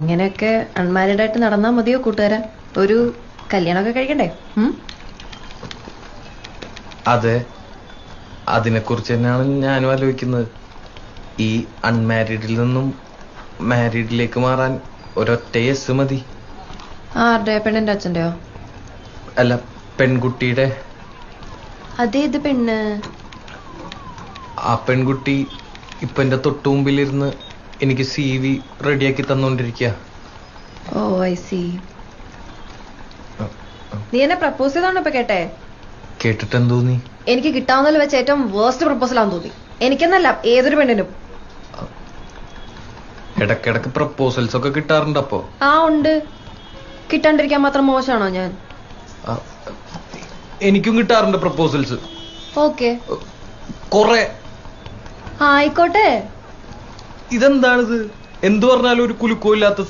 ഇങ്ങനെയൊക്കെ അൺമാരീഡ് ആയിട്ട് നടന്നാ മതിയോ കൂട്ടുകാരാ? ഒരു കല്യാണമൊക്കെ കഴിക്കണ്ടേ? അതെ, അതിനെക്കുറിച്ച് തന്നെയാണ് ഞാനും ആലോചിക്കുന്നത്. ഈ അൺമാരീഡിൽ നിന്നും മാരീഡിലേക്ക് മാറാൻ ഒരൊറ്റ യെസ് മതി. ആരുടെ? പെണ്ണിന്റെ അച്ഛന്റെയോ? അല്ല, പെൺകുട്ടിയുടെ. അതേത് പെണ്ണ്? ആ പെൺകുട്ടി ഇപ്പൊ എന്റെ തൊട്ടു മുമ്പിലിരുന്ന് എനിക്ക് CV റെഡിയാക്കി തന്നോണ്ടിരിക്കുക. ഓ ഐ സി. നീ എന്നെ പ്രപ്പോസ് ചെയ്തോണ്ട് ഇപ്പൊ കേട്ടെ? കേട്ടിട്ട് എന്തോന്നി? എനിക്ക് കിട്ടാവുന്നതിൽ വെച്ച് ഏറ്റവും വേർസ്റ്റ് പ്രപ്പോസൽ ആണെന്ന് തോന്നി. എനിക്കെന്നല്ല, ഏതൊരു പെണ്ണിനും. ഇടക്കിടക്ക് പ്രപ്പോസൽസ് ഒക്കെ കിട്ടാറുണ്ട്. അപ്പോ ഉണ്ട്. കിട്ടാണ്ടിരിക്കാൻ മാത്രം മോശമാണോ ഞാൻ? എനിക്കും കിട്ടാറുണ്ട് പ്രപ്പോസൽസ്. ഓക്കെ, കൊറേ. ആയിക്കോട്ടെ. ഇതെന്താണിത്? എന്തു പറഞ്ഞാലും ഒരു കുലുക്കോ ഇല്ലാത്ത